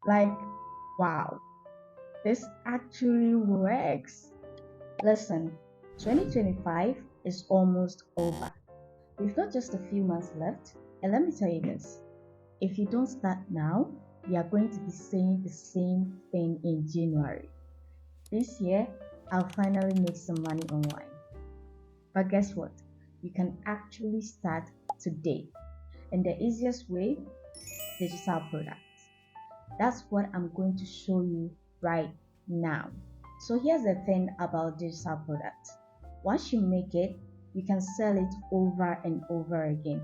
Like, wow, this actually works. Listen, 2025 is almost over. We've got just a few months left, and let me tell you this, if you don't start now, you are going to be saying the same thing in January. This year, I'll finally make some money online. But guess what? You can actually start today. And the easiest way, digital products. That's what I'm going to show you right now. So here's the thing about digital products. Once you make it, you can sell it over and over again.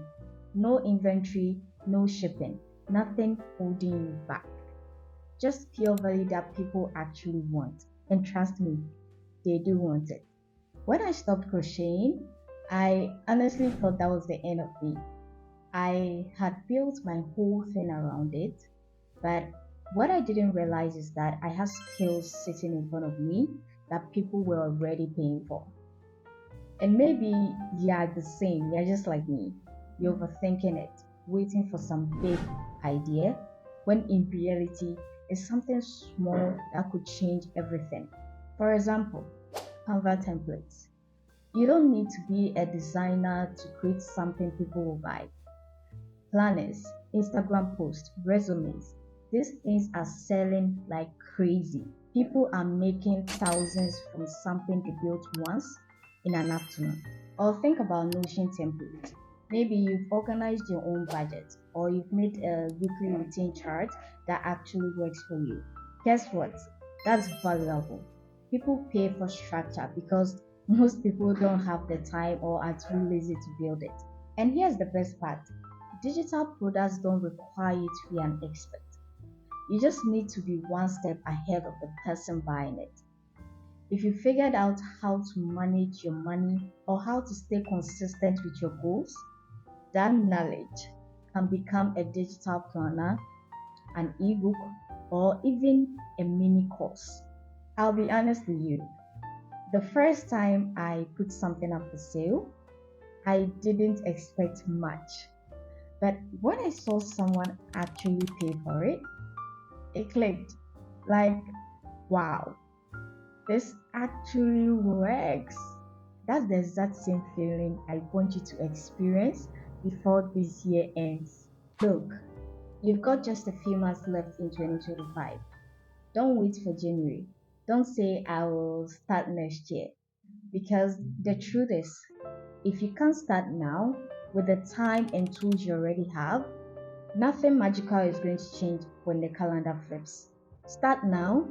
No inventory, no shipping, nothing holding you back. Just pure value that people actually want. And trust me, they do want it. When I stopped crocheting, I honestly thought that was the end of me. I had built my whole thing around it, but what I didn't realize is that I had skills sitting in front of me that people were already paying for. And maybe you're the same, you're just like me. You're overthinking it, waiting for some big idea, when in reality, it's something small that could change everything. For example, Canva templates. You don't need to be a designer to create something people will buy. Planners, Instagram posts, resumes. These things are selling like crazy. People are making thousands from something they built once in an afternoon. Or think about Notion templates. Maybe you've organized your own budget or you've made a weekly routine chart that actually works for you. Guess what? That's valuable. People pay for structure because most people don't have the time or are too lazy to build it. And here's the best part, digital products don't require you to be an expert. You just need to be one step ahead of the person buying it. If you figured out how to manage your money or how to stay consistent with your goals, that knowledge can become a digital planner, an ebook, or even a mini course. I'll be honest with you, the first time I put something up for sale, I didn't expect much. But when I saw someone actually pay for it, it clicked. Like, wow, this actually works. That's the exact same feeling I want you to experience before this year ends. Look, you've got just a few months left in 2025. Don't wait for January. Don't say I will start next year. Because the truth is, if you can't start now with the time and tools you already have, nothing magical is going to change when the calendar flips. Start now,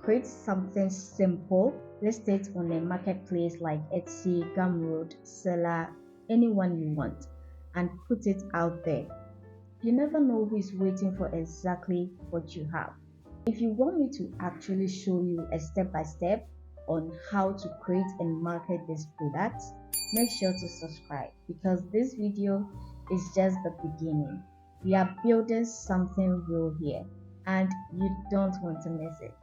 create something simple, list it on a marketplace like Etsy, Gumroad, Seller, anyone you want, and put it out there. You never know who is waiting for exactly what you have. If you want me to actually show you a step by step on how to create and market these products, make sure to subscribe because this video is just the beginning. We are building something real here and you don't want to miss it.